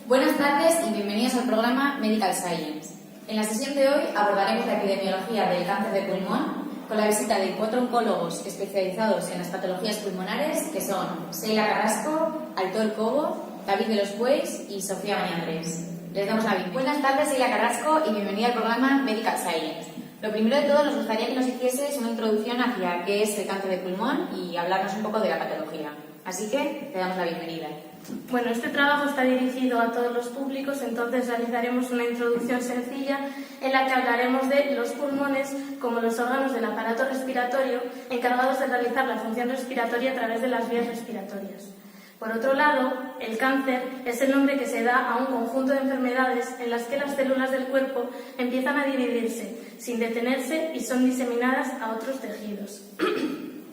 Buenas tardes y bienvenidos al programa Medical Science. En la sesión de hoy abordaremos la epidemiología del cáncer de pulmón con la visita de 4 oncólogos especializados en las patologías pulmonares que son Sheila Carrasco, Aitor Cobo, David de los Bueis y Sofía Mañandrés. Les damos la bienvenida. Buenas tardes, Sheila Carrasco, y bienvenida al programa Medical Science. Lo primero de todo, nos gustaría que nos hicieses una introducción hacia qué es el cáncer de pulmón y hablarnos un poco de la patología. Así que te damos la bienvenida. Bueno, este trabajo está dirigido a todos los públicos, entonces realizaremos una introducción sencilla en la que hablaremos de los pulmones como los órganos del aparato respiratorio encargados de realizar la función respiratoria a través de las vías respiratorias. Por otro lado, el cáncer es el nombre que se da a un conjunto de enfermedades en las que las células del cuerpo empiezan a dividirse sin detenerse y son diseminadas a otros tejidos.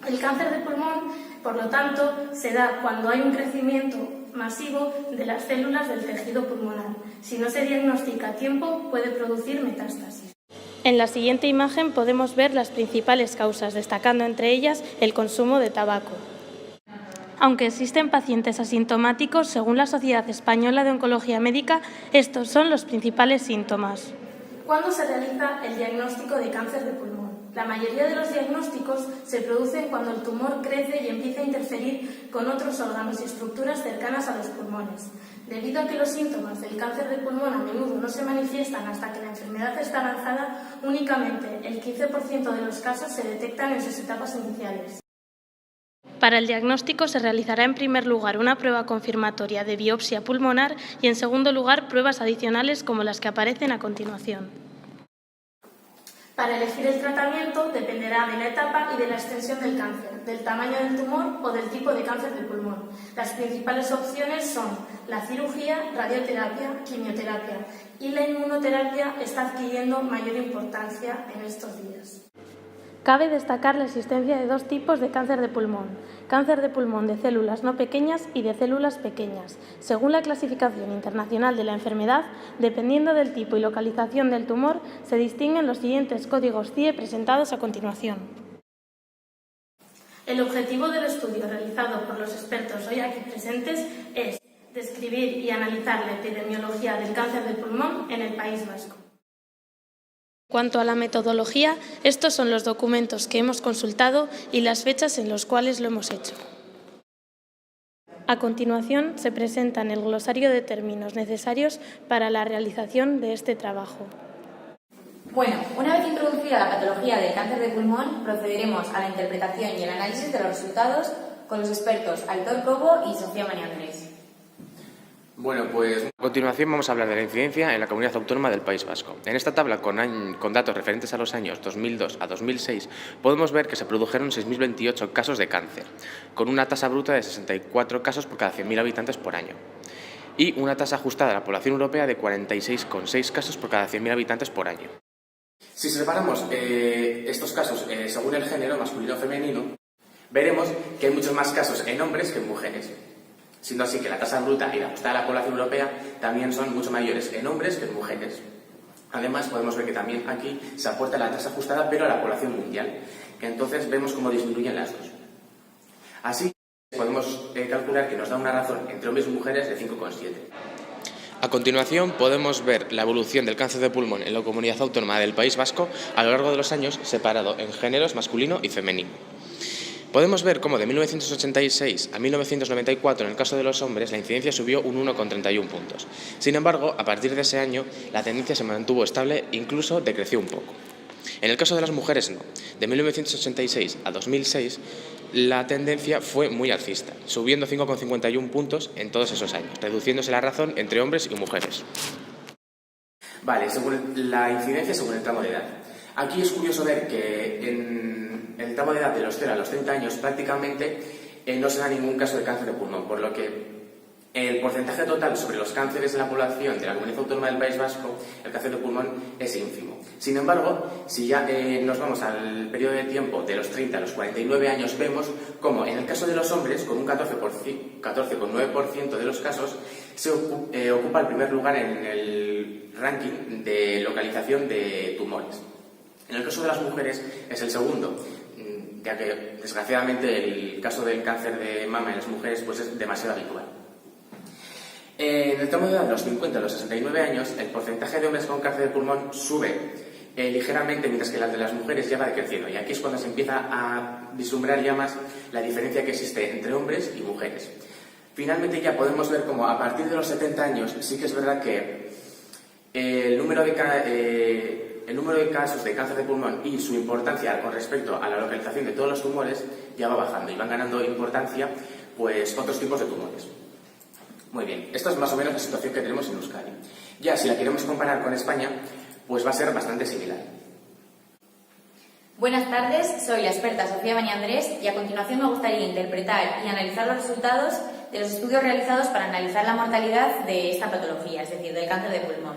El cáncer de pulmón, por lo tanto, se da cuando hay un crecimiento masivo de las células del tejido pulmonar. Si no se diagnostica a tiempo, puede producir metástasis. En la siguiente imagen podemos ver las principales causas, destacando entre ellas el consumo de tabaco. Aunque existen pacientes asintomáticos, según la Sociedad Española de Oncología Médica, estos son los principales síntomas. ¿Cuándo se realiza el diagnóstico de cáncer de pulmón? La mayoría de los diagnósticos se producen cuando el tumor crece y empieza a interferir con otros órganos y estructuras cercanas a los pulmones. Debido a que los síntomas del cáncer de pulmón a menudo no se manifiestan hasta que la enfermedad está avanzada, únicamente el 15% de los casos se detectan en sus etapas iniciales. Para el diagnóstico se realizará en primer lugar una prueba confirmatoria de biopsia pulmonar y en segundo lugar pruebas adicionales como las que aparecen a continuación. Para elegir el tratamiento dependerá de la etapa y de la extensión del cáncer, del tamaño del tumor o del tipo de cáncer de pulmón. Las principales opciones son la cirugía, radioterapia, quimioterapia, y la inmunoterapia está adquiriendo mayor importancia en estos días. Cabe destacar la existencia de dos tipos de cáncer de pulmón de células no pequeñas y de células pequeñas. Según la clasificación internacional de la enfermedad, dependiendo del tipo y localización del tumor, se distinguen los siguientes códigos CIE presentados a continuación. El objetivo del estudio realizado por los expertos hoy aquí presentes es describir y analizar la epidemiología del cáncer de pulmón en el País Vasco. En cuanto a la metodología, estos son los documentos que hemos consultado y las fechas en las cuales lo hemos hecho. A continuación, se presentan el glosario de términos necesarios para la realización de este trabajo. Bueno, una vez introducida la patología del cáncer de pulmón, procederemos a la interpretación y el análisis de los resultados con los expertos Aitor Cobo y Sofía Mañandrés. Bueno, pues a continuación vamos a hablar de la incidencia en la comunidad autónoma del País Vasco. En esta tabla, con datos referentes a los años 2002 a 2006, podemos ver que se produjeron 6.028 casos de cáncer, con una tasa bruta de 64 casos por cada 100.000 habitantes por año, y una tasa ajustada a la población europea de 46,6 casos por cada 100.000 habitantes por año. Si separamos estos casos según el género, masculino o femenino, veremos que hay muchos más casos en hombres que en mujeres. Siendo así que la tasa bruta y la ajustada a la población europea también son mucho mayores en hombres que en mujeres. Además, podemos ver que también aquí se aporta la tasa ajustada pero a la población mundial, que entonces vemos cómo disminuyen las dos. Así, podemos calcular que nos da una razón entre hombres y mujeres de 5,7. A continuación, podemos ver la evolución del cáncer de pulmón en la comunidad autónoma del País Vasco a lo largo de los años, separado en géneros masculino y femenino. Podemos ver cómo de 1986 a 1994, en el caso de los hombres, la incidencia subió un 1,31 puntos. Sin embargo, a partir de ese año, la tendencia se mantuvo estable e incluso decreció un poco. En el caso de las mujeres, no. De 1986 a 2006, la tendencia fue muy alcista, subiendo 5,51 puntos en todos esos años, reduciéndose la razón entre hombres y mujeres. Vale, según la incidencia según el tramo de edad. Aquí es curioso ver que en el tramo de edad de los 0 a los 30 años prácticamente no se da ningún caso de cáncer de pulmón, por lo que el porcentaje total sobre los cánceres de la población de la comunidad autónoma del País Vasco, el cáncer de pulmón, es ínfimo. Sin embargo, si ya nos vamos al periodo de tiempo de los 30 a los 49 años, vemos como en el caso de los hombres, con un 14,9% de los casos, se ocupa el primer lugar en el ranking de localización de tumores. En el caso de las mujeres es el segundo, ya que desgraciadamente el caso del cáncer de mama en las mujeres pues es demasiado habitual. En el tramo de edad de los 50 a los 69 años, el porcentaje de hombres con cáncer de pulmón sube ligeramente, mientras que el de las mujeres ya va decreciendo. Y aquí es cuando se empieza a vislumbrar ya más la diferencia que existe entre hombres y mujeres. Finalmente ya podemos ver como a partir de los 70 años sí que es verdad que el número de casos de cáncer de pulmón y su importancia con respecto a la localización de todos los tumores ya va bajando y van ganando importancia pues otros tipos de tumores. Muy bien, esta es más o menos la situación que tenemos en Euskadi. Ya si la queremos comparar con España, pues va a ser bastante similar. Buenas tardes, soy la experta Sofía Bani Andrés y a continuación me gustaría interpretar y analizar los resultados de los estudios realizados para analizar la mortalidad de esta patología, es decir, del cáncer de pulmón.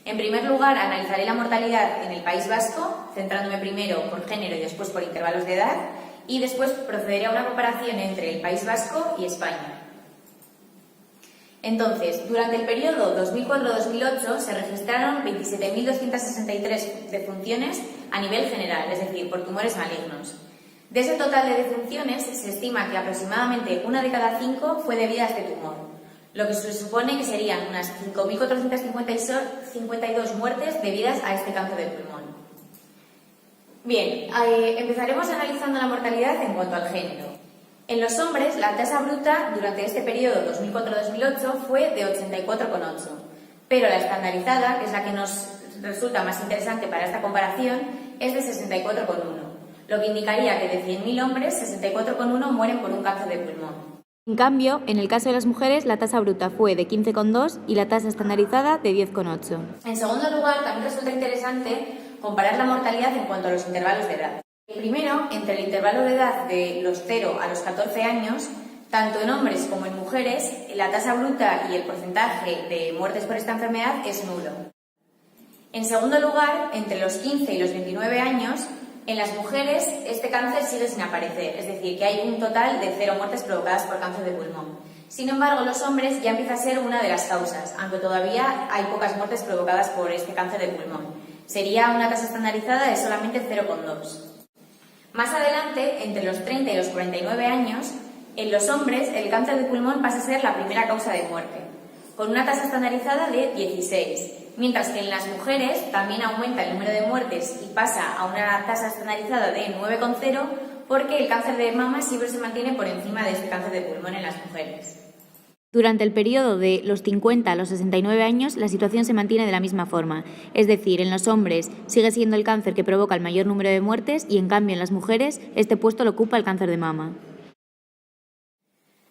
En primer lugar, analizaré la mortalidad en el País Vasco, centrándome primero por género y después por intervalos de edad, y después procederé a una comparación entre el País Vasco y España. Entonces, durante el periodo 2004-2008 se registraron 27.263 defunciones a nivel general, es decir, por tumores malignos. De ese total de defunciones, se estima que aproximadamente 1 de cada 5 fue debida a este tumor, lo que se supone que serían unas 5.452 muertes debidas a este cáncer de pulmón. Bien, empezaremos analizando la mortalidad en cuanto al género. En los hombres, la tasa bruta durante este periodo 2004-2008 fue de 84,8, pero la estandarizada, que es la que nos resulta más interesante para esta comparación, es de 64,1, lo que indicaría que de 100.000 hombres, 64,1 mueren por un cáncer de pulmón. En cambio, en el caso de las mujeres, la tasa bruta fue de 15,2 y la tasa estandarizada de 10,8. En segundo lugar, también resulta interesante comparar la mortalidad en cuanto a los intervalos de edad. Primero, entre el intervalo de edad de los 0 a los 14 años, tanto en hombres como en mujeres, la tasa bruta y el porcentaje de muertes por esta enfermedad es nulo. En segundo lugar, entre los 15 y los 29 años, en las mujeres este cáncer sigue sin aparecer, es decir, que hay un total de 0 muertes provocadas por cáncer de pulmón. Sin embargo, los hombres ya empieza a ser una de las causas, aunque todavía hay pocas muertes provocadas por este cáncer de pulmón. Sería una tasa estandarizada de solamente 0,2. Más adelante, entre los 30 y los 49 años, en los hombres el cáncer de pulmón pasa a ser la primera causa de muerte, con una tasa estandarizada de 16, mientras que en las mujeres también aumenta el número de muertes y pasa a una tasa estandarizada de 9,0 porque el cáncer de mama siempre se mantiene por encima de este cáncer de pulmón en las mujeres. Durante el periodo de los 50 a los 69 años, la situación se mantiene de la misma forma. Es decir, en los hombres sigue siendo el cáncer que provoca el mayor número de muertes y, en cambio, en las mujeres este puesto lo ocupa el cáncer de mama.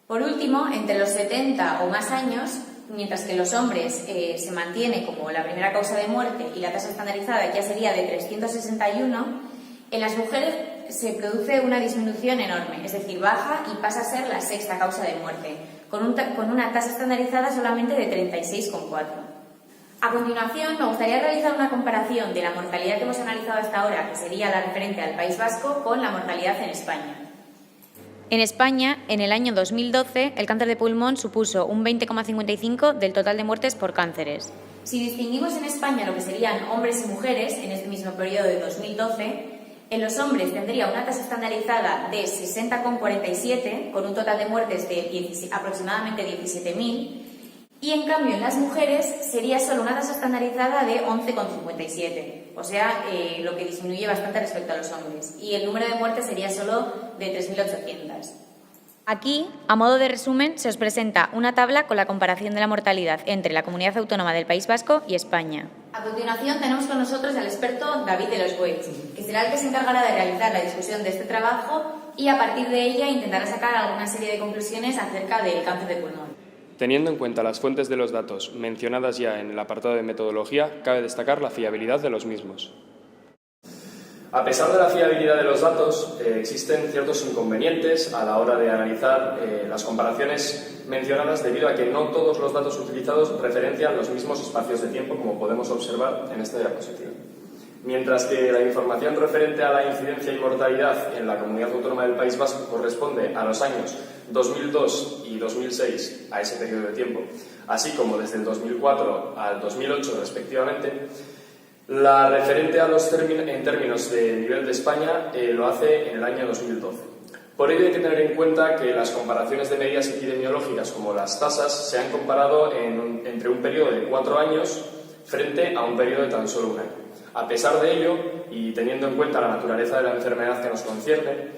Por último, entre los 70 o más años, mientras que en los hombres se mantiene como la primera causa de muerte y la tasa estandarizada ya sería de 361, en las mujeres se produce una disminución enorme, es decir, baja y pasa a ser la sexta causa de muerte, con una tasa estandarizada solamente de 36,4. A continuación, me gustaría realizar una comparación de la mortalidad que hemos analizado hasta ahora, que sería la referente al País Vasco, con la mortalidad en España. En España, en el año 2012, el cáncer de pulmón supuso un 20,55 del total de muertes por cánceres. Si distinguimos en España lo que serían hombres y mujeres en este mismo periodo de 2012, en los hombres tendría una tasa estandarizada de 60,47, con un total de muertes de aproximadamente 17.000, y en cambio en las mujeres sería solo una tasa estandarizada de 11,57, o sea, lo que disminuye bastante respecto a los hombres, y el número de muertes sería solo de 3.800. Aquí, a modo de resumen, se os presenta una tabla con la comparación de la mortalidad entre la Comunidad Autónoma del País Vasco y España. A continuación tenemos con nosotros al experto David de los Boix, que será el que se encargará de realizar la discusión de este trabajo y a partir de ella intentará sacar alguna serie de conclusiones acerca del cáncer de pulmón. Teniendo en cuenta las fuentes de los datos mencionadas ya en el apartado de metodología, cabe destacar la fiabilidad de los mismos. A pesar de la fiabilidad de los datos, existen ciertos inconvenientes a la hora de analizar las comparaciones mencionadas debido a que no todos los datos utilizados referencian los mismos espacios de tiempo, como podemos observar en esta diapositiva. Mientras que la información referente a la incidencia y mortalidad en la Comunidad Autónoma del País Vasco corresponde a los años 2002 y 2006, a ese periodo de tiempo, así como desde el 2004 al 2008 respectivamente, la referente a en términos de nivel de España lo hace en el año 2012. Por ello hay que tener en cuenta que las comparaciones de medidas epidemiológicas como las tasas se han comparado entre un periodo de 4 años frente a un periodo de tan solo un año. A pesar de ello, y teniendo en cuenta la naturaleza de la enfermedad que nos concierne,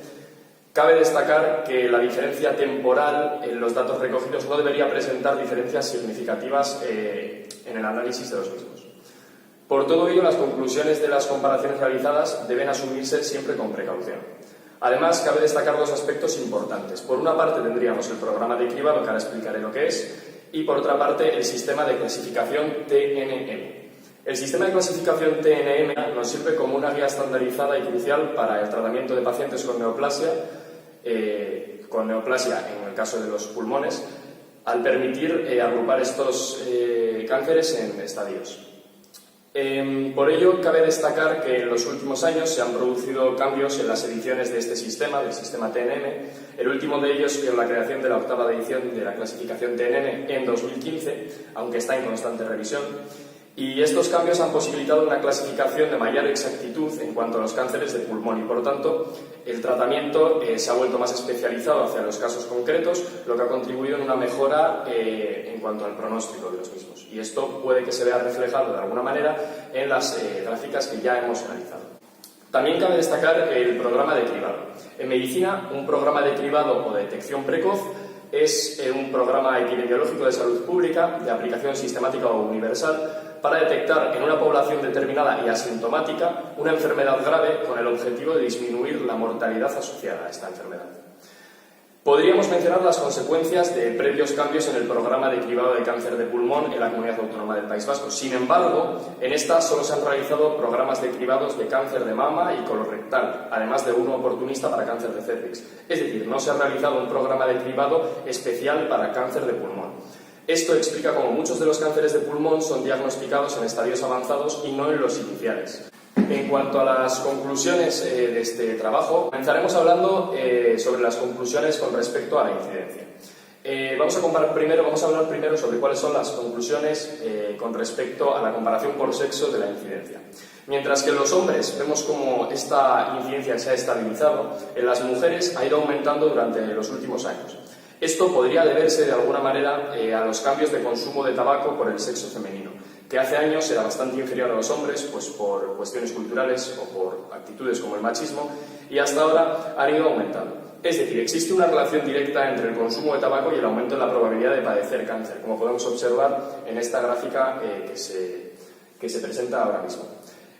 cabe destacar que la diferencia temporal en los datos recogidos no debería presentar diferencias significativas en el análisis de los mismos. Por todo ello, las conclusiones de las comparaciones realizadas deben asumirse siempre con precaución. Además, cabe destacar dos aspectos importantes. Por una parte tendríamos el programa de cribado, que ahora explicaré lo que es, y por otra parte el sistema de clasificación TNM. El sistema de clasificación TNM nos sirve como una guía estandarizada y crucial para el tratamiento de pacientes con neoplasia en el caso de los pulmones, al permitir agrupar estos cánceres en estadios. Por ello, cabe destacar que en los últimos años se han producido cambios en las ediciones de este sistema, del sistema TNM. El último de ellos es la creación de la 8ª edición de la clasificación TNM en 2015, aunque está en constante revisión. Y estos cambios han posibilitado una clasificación de mayor exactitud en cuanto a los cánceres de pulmón y, por tanto, el tratamiento se ha vuelto más especializado hacia los casos concretos, lo que ha contribuido en una mejora en cuanto al pronóstico de los mismos. Y esto puede que se vea reflejado de alguna manera en las gráficas que ya hemos analizado. También cabe destacar el programa de cribado. En medicina, un programa de cribado o de detección precoz es un programa epidemiológico de salud pública de aplicación sistemática o universal para detectar en una población determinada y asintomática una enfermedad grave con el objetivo de disminuir la mortalidad asociada a esta enfermedad. Podríamos mencionar las consecuencias de previos cambios en el programa de cribado de cáncer de pulmón en la Comunidad Autónoma del País Vasco. Sin embargo, en esta solo se han realizado programas de cribados de cáncer de mama y colorectal, además de uno oportunista para cáncer de cérvix. Es decir, no se ha realizado un programa de cribado especial para cáncer de pulmón. Esto explica cómo muchos de los cánceres de pulmón son diagnosticados en estadios avanzados y no en los iniciales. En cuanto a las conclusiones de este trabajo, comenzaremos hablando sobre las conclusiones con respecto a la incidencia. Vamos a hablar primero sobre cuáles son las conclusiones con respecto a la comparación por sexo de la incidencia. Mientras que en los hombres vemos cómo esta incidencia se ha estabilizado, en las mujeres ha ido aumentando durante los últimos años. Esto podría deberse de alguna manera a los cambios de consumo de tabaco por el sexo femenino, que hace años era bastante inferior a los hombres, pues por cuestiones culturales o por actitudes como el machismo, y hasta ahora han ido aumentando. Es decir, existe una relación directa entre el consumo de tabaco y el aumento en la probabilidad de padecer cáncer, como podemos observar en esta gráfica que se presenta ahora mismo.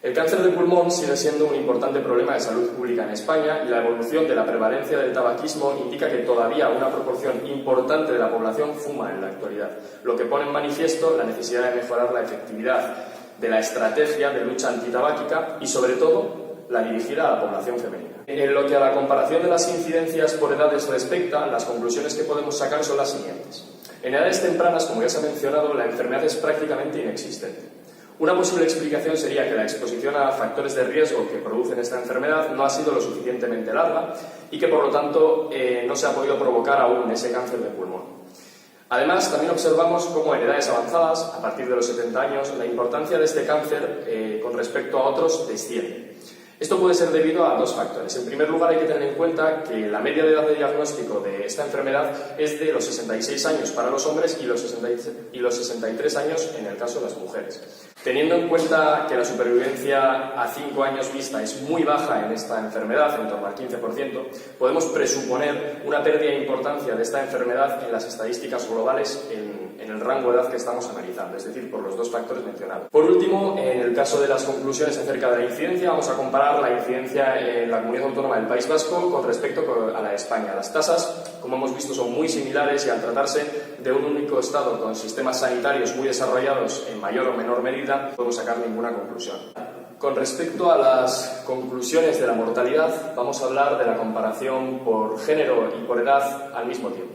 El cáncer de pulmón sigue siendo un importante problema de salud pública en España y la evolución de la prevalencia del tabaquismo indica que todavía una proporción importante de la población fuma en la actualidad, lo que pone en manifiesto la necesidad de mejorar la efectividad de la estrategia de lucha antitabáquica y, sobre todo, la dirigida a la población femenina. En lo que a la comparación de las incidencias por edades respecta, las conclusiones que podemos sacar son las siguientes. En edades tempranas, como ya se ha mencionado, la enfermedad es prácticamente inexistente. Una posible explicación sería que la exposición a factores de riesgo que producen esta enfermedad no ha sido lo suficientemente larga y que, por lo tanto, no se ha podido provocar aún ese cáncer de pulmón. Además, también observamos cómo en edades avanzadas, a partir de los 70 años, la importancia de este cáncer con respecto a otros desciende. Esto puede ser debido a dos factores. En primer lugar, hay que tener en cuenta que la media de edad de diagnóstico de esta enfermedad es de los 66 años para los hombres y los 63 años en el caso de las mujeres. Teniendo en cuenta que la supervivencia a 5 años vista es muy baja en esta enfermedad, en torno al 15%, podemos presuponer una pérdida de importancia de esta enfermedad en las estadísticas globales en el rango de edad que estamos analizando, es decir, por los dos factores mencionados. Por último, en el caso de las conclusiones acerca de la incidencia, vamos a comparar la incidencia en la Comunidad Autónoma del País Vasco con respecto a la de España. Las tasas, como hemos visto, son muy similares y al tratarse de un único estado con sistemas sanitarios muy desarrollados en mayor o menor medida, no podemos sacar ninguna conclusión. Con respecto a las conclusiones de la mortalidad, vamos a hablar de la comparación por género y por edad al mismo tiempo.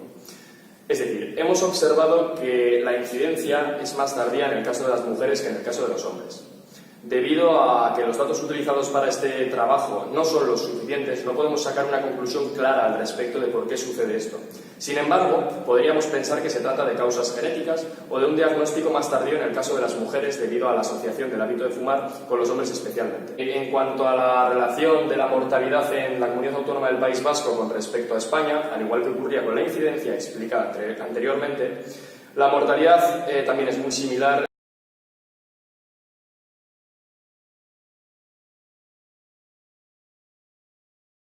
Es decir, hemos observado que la incidencia es más tardía en el caso de las mujeres que en el caso de los hombres. Debido a que los datos utilizados para este trabajo no son los suficientes, no podemos sacar una conclusión clara al respecto de por qué sucede esto. Sin embargo, podríamos pensar que se trata de causas genéticas o de un diagnóstico más tardío en el caso de las mujeres debido a la asociación del hábito de fumar con los hombres especialmente. En cuanto a la relación de la mortalidad en la Comunidad Autónoma del País Vasco con respecto a España, al igual que ocurría con la incidencia explicada anteriormente, la mortalidad también es muy similar.